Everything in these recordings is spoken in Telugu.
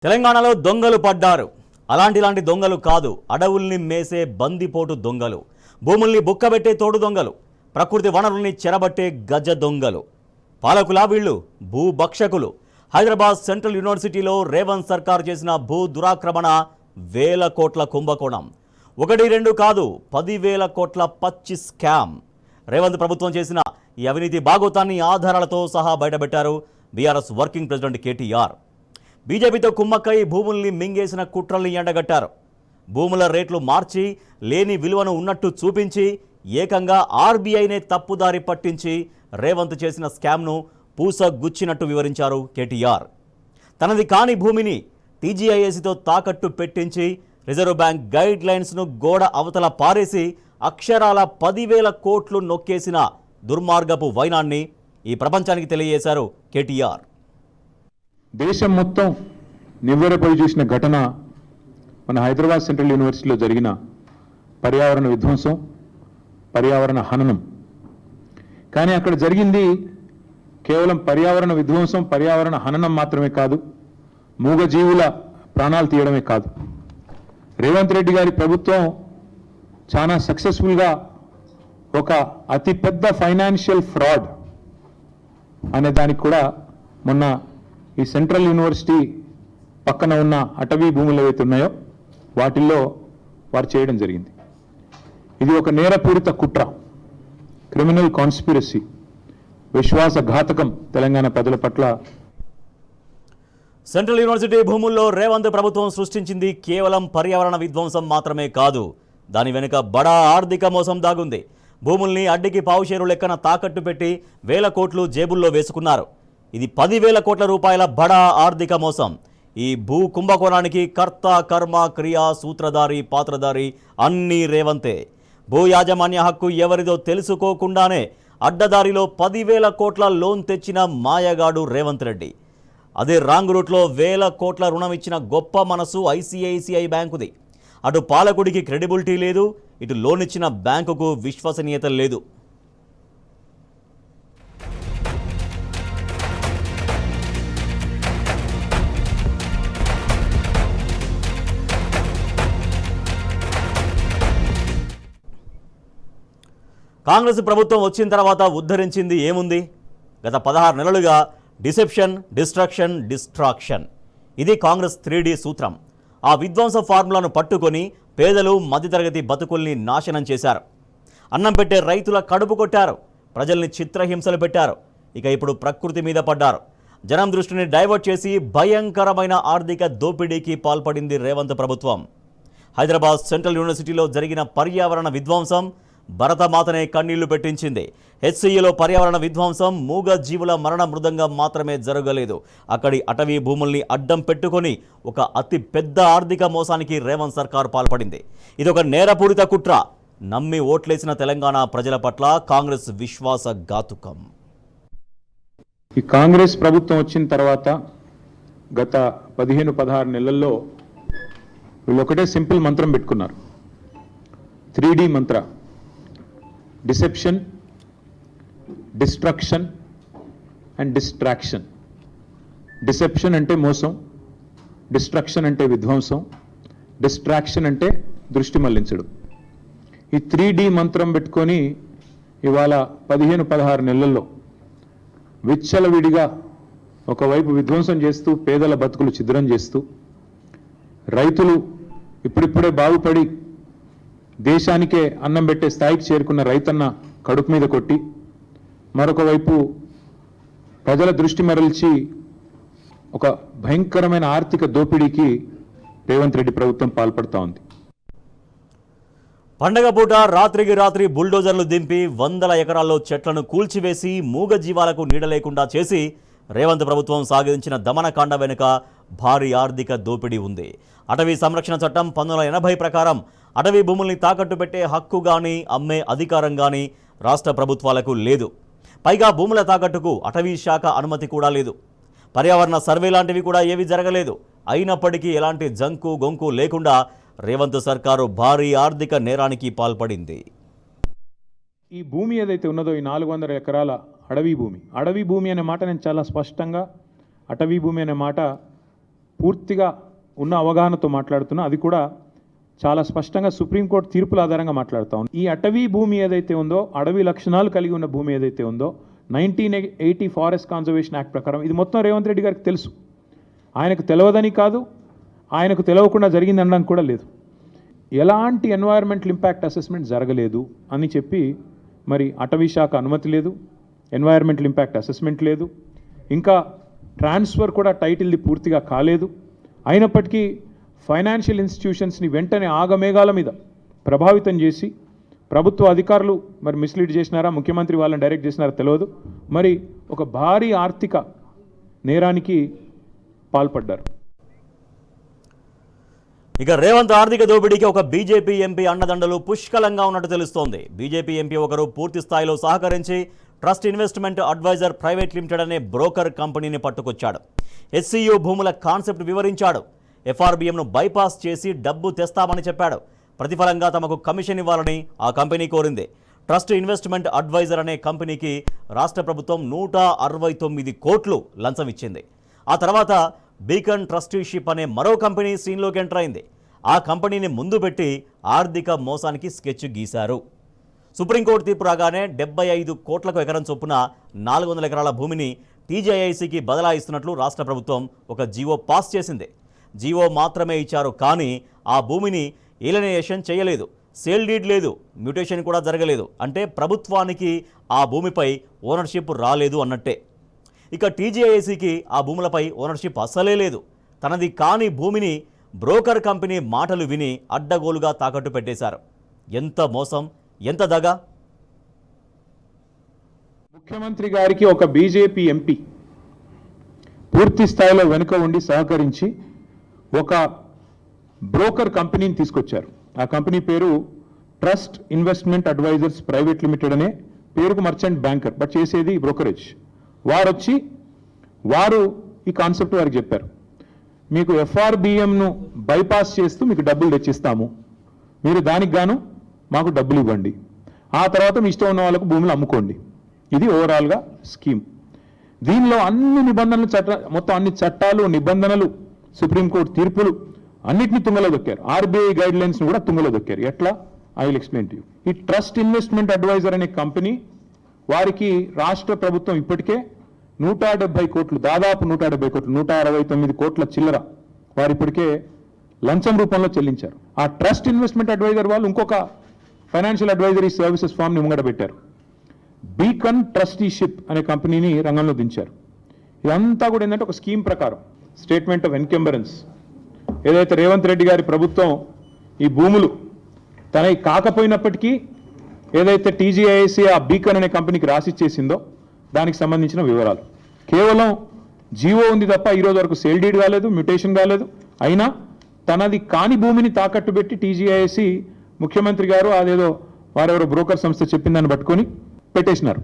తెలంగాణలో దొంగలు పడ్డారు. అలాంటి దొంగలు కాదు, అడవుల్ని మేసే బందిపోటు దొంగలు, భూముల్ని బుక్కబెట్టే తోడు దొంగలు, ప్రకృతి వనరుల్ని చెరబట్టే గజ దొంగలు. పాలకులా వీళ్ళు భూభక్షకులు. హైదరాబాద్ సెంట్రల్ యూనివర్సిటీలో రేవంత్ సర్కార్ చేసిన భూ దురాక్రమణ వేల కోట్ల కుంభకోణం. 1-2 కాదు, 10,000 కోట్ల పచ్చి స్కామ్. రేవంత్ ప్రభుత్వం చేసిన ఈ అవినీతి బాగోతాన్ని ఆధారాలతో సహా బయటపెట్టారు బీఆర్ఎస్ వర్కింగ్ ప్రెసిడెంట్ కేటీఆర్. బీజేపీతో కుమ్మక్కై భూముల్ని మింగేసిన కుట్రల్ని ఎండగట్టారు. భూముల రేట్లు మార్చి లేని విలువను ఉన్నట్టు చూపించి ఏకంగా ఆర్బీఐనే తప్పుదారి పట్టించి రేవంత్ చేసిన స్కామ్ను పూసగుచ్చినట్టు వివరించారు కేటీఆర్. తనది కాని భూమిని టీజీఐఏసీతో తాకట్టు పెట్టించి రిజర్వ్ బ్యాంక్ గైడ్ లైన్స్ను గోడ అవతల పారేసి అక్షరాల 10,000 కోట్లు నొక్కేసిన దుర్మార్గపు వైనాన్ని ఈ ప్రపంచానికి తెలియజేశారు కేటీఆర్. దేశం మొత్తం నివ్వెరపోయి చూసిన ఘటన మన హైదరాబాద్ సెంట్రల్ యూనివర్సిటీలో జరిగిన పర్యావరణ విధ్వంసం, పర్యావరణ హననం. కానీ అక్కడ జరిగింది కేవలం పర్యావరణ విధ్వంసం, పర్యావరణ హననం మాత్రమే కాదు, మూగజీవుల ప్రాణాలు తీయడమే కాదు. రేవంత్ రెడ్డి గారి ప్రభుత్వం చాలా సక్సెస్ఫుల్గా ఒక అతిపెద్ద ఫైనాన్షియల్ ఫ్రాడ్ అనే దానికి కూడా మొన్న ఈ సెంట్రల్ యూనివర్సిటీ పక్కన ఉన్న అటవీ భూములు ఏవైతే ఉన్నాయో వాటిల్లో వారు చేయడం జరిగింది. ఇది ఒక నేరపూరిత కుట్ర, క్రిమినల్ కాన్స్పిరసీ, విశ్వాసఘాతకం తెలంగాణ ప్రజల పట్ల. సెంట్రల్ యూనివర్సిటీ భూముల్లో రేవంత్ ప్రభుత్వం సృష్టించింది కేవలం పర్యావరణ విధ్వంసం మాత్రమే కాదు, దాని వెనుక బడా ఆర్థిక మోసం దాగుంది. భూముల్ని అడ్డికి పావుషేరు లెక్కన తాకట్టు పెట్టి వేల కోట్లు జేబుల్లో వేసుకున్నారు. ఇది 10,000 కోట్ల రూపాయల బడా ఆర్థిక మోసం. ఈ భూ కుంభకోణానికి కర్త, కర్మ, క్రియా, సూత్రధారి, పాత్రధారి అన్నీ రేవంతే. భూ యాజమాన్య హక్కు ఎవరిదో తెలుసుకోకుండానే అడ్డదారిలో 10,000 కోట్ల లోన్ తెచ్చిన మాయగాడు రేవంత్ రెడ్డి. అదే రాంగ్ రూట్లో 1,000 కోట్ల రుణం ఇచ్చిన గొప్ప మనసు ఐసీఐసీఐ బ్యాంకుది. అటు పాలకుడికి క్రెడిబిలిటీ లేదు, ఇటు లోన్ ఇచ్చిన బ్యాంకుకు విశ్వసనీయత లేదు. కాంగ్రెస్ ప్రభుత్వం వచ్చిన తర్వాత ఉద్ధరించింది ఏముంది? గత 16 నెలలుగా డిసెప్షన్, డిస్ట్రక్షన్, డిస్ట్రాక్షన్. ఇది కాంగ్రెస్ 3D సూత్రం. ఆ విధ్వంస ఫార్ములాను పట్టుకొని పేదలు, మధ్యతరగతి బతుకుల్ని నాశనం చేశారు. అన్నం పెట్టే రైతుల కడుపు కొట్టారు, ప్రజల్ని చిత్రహింసలు పెట్టారు. ఇక ఇప్పుడు ప్రకృతి మీద పడ్డారు. జనం దృష్టిని డైవర్ట్ చేసి భయంకరమైన ఆర్థిక దోపిడీకి పాల్పడింది రేవంత్ ప్రభుత్వం. హైదరాబాద్ సెంట్రల్ యూనివర్సిటీలో జరిగిన పర్యావరణ విధ్వంసం భరతమాతనే కన్నీళ్లు పెట్టించింది. హెచ్సిఏలో పర్యావరణ విధ్వంసం మూగ జీవుల మరణ మృదంగా మాత్రమే జరగలేదు. అక్కడి అటవీ భూముల్ని అడ్డం పెట్టుకొని ఒక అతి పెద్ద ఆర్థిక మోసానికి రేవంత్ సర్కార్ పాల్పడింది. ఇదొక నేరపూరిత కుట్ర. నమ్మి ఓట్లేసిన తెలంగాణ ప్రజల పట్ల కాంగ్రెస్ విశ్వాసఘాతుకం. ఈ కాంగ్రెస్ ప్రభుత్వం వచ్చిన తర్వాత గత 15-16 నెలల్లో వీళ్ళు ఒకటే సింపుల్ మంత్రం పెట్టుకున్నారు. 3D Mantra: deception, destruction and distraction. Deception అంటే మోసం, డిస్ట్రక్షన్ అంటే విధ్వంసం, డిస్ట్రాక్షన్ అంటే దృష్టి మళ్లించడం. ఈ 3D మంత్రం పెట్టుకొని ఇవాళ 15-16 నెలల్లో విచ్చలవిడిగా ఒకవైపు విధ్వంసం చేస్తూ, పేదల బతుకులు ఛిద్రం చేస్తూ, రైతులు ఇప్పుడిప్పుడే బాగుపడి దేశానికే అన్నం పెట్టే స్థాయికి చేరుకున్న రైతన్న కడుపు మీద కొట్టి, మరొక వైపు ప్రజల దృష్టి మరల్చి ఒక భయంకరమైన ఆర్థిక దోపిడీకి రేవంత్ రెడ్డి ప్రభుత్వం పాల్పడుతూ ఉంది. పండగ పూట రాత్రికి రాత్రి బుల్డోజర్లు దింపి 100 ఎకరాల్లో చెట్లను కూల్చివేసి మూగ జీవాలకు నీడ లేకుండా చేసి రేవంత్ ప్రభుత్వం సాగించిన దమనకాండ వెనుక భారీ ఆర్థిక దోపిడీ ఉంది. అటవీ సంరక్షణ చట్టం 1980 ప్రకారం అటవీ భూముల్ని తాకట్టు పెట్టే హక్కు కానీ, అమ్మే అధికారం కానీ రాష్ట్ర ప్రభుత్వాలకు లేదు. పైగా భూముల తాకట్టుకు అటవీ శాఖ అనుమతి కూడా లేదు. పర్యావరణ సర్వే లాంటివి కూడా ఏవి జరగలేదు. అయినప్పటికీ ఎలాంటి జంకు గొంకు లేకుండా రేవంత్ సర్కారు భారీ ఆర్థిక నేరానికి పాల్పడింది. ఈ భూమి ఏదైతే ఉన్నదో, ఈ 400 ఎకరాల అడవి భూమి అనే మాట నేను చాలా స్పష్టంగా, అటవీ భూమి అనే మాట పూర్తిగా ఉన్న అవగాహనతో మాట్లాడుతున్నా, అది కూడా చాలా స్పష్టంగా సుప్రీంకోర్టు తీర్పుల ఆధారంగా మాట్లాడుతాం. ఈ అటవీ భూమి ఏదైతే ఉందో, అడవి లక్షణాలు కలిగి ఉన్న భూమి ఏదైతే ఉందో 1980 ఫారెస్ట్ కన్జర్వేషన్ యాక్ట్ ప్రకారం ఇది మొత్తం రేవంత్ రెడ్డి గారికి తెలుసు. ఆయనకు తెలియదని కాదు, ఆయనకు తెలియకుండా జరిగింది అనడానికి కూడా లేదు. ఎలాంటి ఎన్వైరన్మెంటల్ ఇంపాక్ట్ అసెస్మెంట్ జరగలేదు అని చెప్పి మరి అటవీ శాఖ అనుమతి లేదు, ఎన్వైరన్మెంటల్ ఇంపాక్ట్ అసెస్మెంట్ లేదు, ఇంకా ట్రాన్స్ఫర్ కూడా టైటిల్ది పూర్తిగా కాలేదు. అయినప్పటికీ ఫైనాన్షియల్ ఇన్స్టిట్యూషన్స్ని వెంటనే ఆగమేఘాల మీద ప్రభావితం చేసి ప్రభుత్వ అధికారులు మరి మిస్లీడ్ చేసినారా, ముఖ్యమంత్రి వాళ్ళని డైరెక్ట్ చేసినారా తెలియదు, మరి ఒక భారీ ఆర్థిక నేరానికి పాల్పడ్డారు. ఇక రేవంత్ ఆర్థిక దోపిడీకి ఒక బీజేపీ ఎంపీ అండదండలు పుష్కలంగా ఉన్నట్టు తెలుస్తోంది. బీజేపీ ఎంపీ ఒకరు పూర్తి స్థాయిలో సహకరించి trust investment adviser private limited అనే బ్రోకర్ కంపెనీని పట్టుకొచ్చాడు. ఎస్సీయూ భూముల కాన్సెప్ట్ వివరించాడు. ఎఫ్ఆర్బిఎంను బైపాస్ చేసి డబ్బు తెస్తామని చెప్పాడు. ప్రతిఫలంగా తమకు కమిషన్ ఇవ్వాలని ఆ కంపెనీ కోరింది. ట్రస్ట్ ఇన్వెస్ట్మెంట్ అడ్వైజర్ అనే కంపెనీకి రాష్ట్ర ప్రభుత్వం 169 కోట్లు లంచం ఇచ్చింది. ఆ తర్వాత బీకన్ ట్రస్టీషిప్ అనే మరో కంపెనీ సీన్లోకి ఎంటర్ అయింది. ఆ కంపెనీని ముందు పెట్టి ఆర్థిక మోసానికి స్కెచ్ గీశారు. సుప్రీంకోర్టు తీర్పు రాగానే 75 కోట్లకు ఎకరం చొప్పున 400 ఎకరాల భూమిని టీజేఐసీకి బదలాయిస్తున్నట్లు రాష్ట్ర ప్రభుత్వం ఒక జీవో పాస్ చేసింది. జీవో మాత్రమే ఇచ్చారు, కానీ ఆ భూమిని ఏలినేషన్ చేయలేదు. సేల్ డీడ్ లేదు, మ్యూటేషన్ కూడా జరగలేదు. అంటే ప్రభుత్వానికి ఆ భూమిపై ఓనర్షిప్ రాలేదు అన్నట్టే. ఇక టీజీఐసీకి ఆ భూములపై ఓనర్షిప్ అస్సలే లేదు. తనది కాని భూమిని బ్రోకర్ కంపెనీ మాటలు విని అడ్డగోలుగా తాకట్టు పెట్టేశారు. ఎంత మోసం, ఎంత దగా! ముఖ్యమంత్రి గారికి ఒక బీజేపీ ఎంపీ పూర్తి స్థాయిలో వెనుక ఉండి సహకరించి ఒక బ్రోకర్ కంపెనీని తీసుకొచ్చారు. ఆ కంపెనీ పేరు trust investment advisers private limited అనే పేరుకు మర్చెంట్ బ్యాంకర్, బట్ చేసేది బ్రోకరేజ్. వారు ఈ కాన్సెప్ట్ వారికి చెప్పారు, మీకు ఎఫ్ఆర్బిఎంను బైపాస్ చేస్తూ మీకు డబ్బులు తెచ్చిస్తాము, మీరు దానికి గాను మాకు డబ్బులు ఇవ్వండి, ఆ తర్వాత మీ ఇష్టం ఉన్న వాళ్ళకు భూములు అమ్ముకోండి. ఇది ఓవరాల్గా స్కీమ్. దీనిలో అన్ని నిబంధనలు మొత్తం అన్ని చట్టాలు, నిబంధనలు, సుప్రీంకోర్టు తీర్పులు అన్నిటినీ తుంగలో దొక్కారు. ఆర్బీఐ గైడ్ లైన్స్ని కూడా తుంగలో దొక్కారు. ఎట్లా? I will explain to you. ఈ ట్రస్ట్ ఇన్వెస్ట్మెంట్ అడ్వైజర్ అనే కంపెనీ వారికి రాష్ట్ర ప్రభుత్వం ఇప్పటికే 170 కోట్లు, దాదాపు 170 కోట్లు, 169 కోట్ల చిల్లర వారు ఇప్పటికే లంచం రూపంలో చెల్లించారు. ఆ ట్రస్ట్ ఇన్వెస్ట్మెంట్ అడ్వైజర్ వాళ్ళు ఇంకొక ఫైనాన్షియల్ అడ్వైజరీ సర్వీసెస్ ఫామ్ని ముంగట పెట్టారు. బీకన్ ట్రస్టీషిప్ అనే కంపెనీని రంగంలో దించారు. ఇదంతా కూడా ఏంటంటే ఒక స్కీమ్ ప్రకారం స్టేట్మెంట్ ఆఫ్ ఎన్కంబరెన్స్ ఏదైతే రేవంత్ రెడ్డి గారి ప్రభుత్వం ఈ భూములు తనవి కాకపోయినప్పటికీ ఏదైతే టీజీఐసీ ఆ బీకన్ అనే కంపెనీకి రాసిచ్చేసిందో దానికి సంబంధించిన వివరాలు. కేవలం జీవో ఉంది తప్ప ఈరోజు వరకు సేల్ డీడ్ కాలేదు, మ్యూటేషన్ కాలేదు. అయినా తనది కాని భూమిని తాకట్టు పెట్టి టీజీఐసీ ముఖ్యమంత్రి గారు అదేదో వారెవరో బ్రోకర్ సంస్థ చెప్పిందని పట్టుకొని పెట్టేసినారు.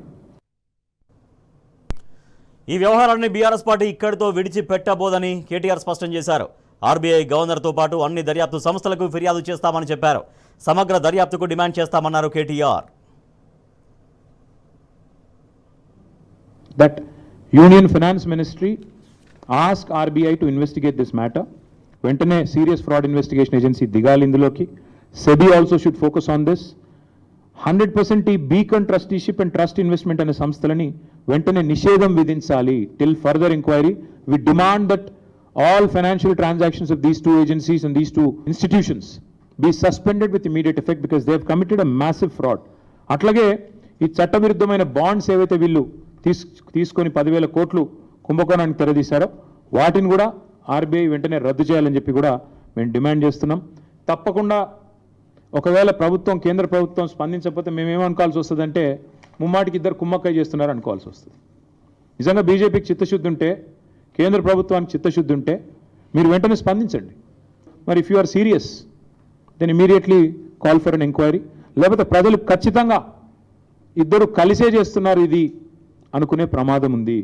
ఈ వ్యవహారాన్ని బీఆర్ఎస్ పార్టీ ఇక్కడితో విడిచిపెట్టబోదని కేటీఆర్ స్పష్టం చేశారు. ఆర్బీఐ గవర్నర్తో పాటు అన్ని దర్యాప్తు సంస్థలకు ఫిర్యాదు చేస్తామని చెప్పారు. సమగ్ర దర్యాప్తుకు డిమాండ్ చేస్తామన్నారు KTR. That Union Finance Ministry asked RBI to investigate this matter. వెంటనే సీరియస్ ఫ్రాడ్ ఇన్వెస్టిగేషన్ ఏజెన్సీ దిగాలి ఇందులోకి. SEBI also should focus on this. 100% ఈ beacon trusteeship and trust investment అనే సంస్థలని వెంటనే నిషేధం విధించాలి. Till further enquiry we demand that all financial transactions of these 2 agencies and these 2 institutions be suspended with immediate effect because they have committed a massive fraud. అట్లాగే ఈ చట్టవిరుద్ధమైన బాండ్స్ ఏవైతే వీళ్ళు తీసుకొని 10,000 కోట్లు కుంభకోణానికి తెరదీశారో వాటిని కూడా ఆర్బీఐ వెంటనే రద్దు చేయాలని చెప్పి కూడా మేము డిమాండ్ చేస్తున్నాం. తప్పకుండా ఒకవేళ ప్రభుత్వం, కేంద్ర ప్రభుత్వం స్పందించకపోతే మేమేమనుకోవాల్సి వస్తుందంటే ముమ్మాటికి ఇద్దరు కుమ్మక్కై చేస్తున్నారు అనుకోవాల్సి వస్తుంది. నిజంగా బీజేపీకి చిత్తశుద్ధి ఉంటే, కేంద్ర ప్రభుత్వానికి చిత్తశుద్ధి ఉంటే మీరు వెంటనే స్పందించండి. మరి if you are serious then immediately call for an enquiry. లేకపోతే ప్రజలు ఖచ్చితంగా ఇద్దరు కలిసే చేస్తున్నారు ఇది అనుకునే ప్రమాదం ఉంది.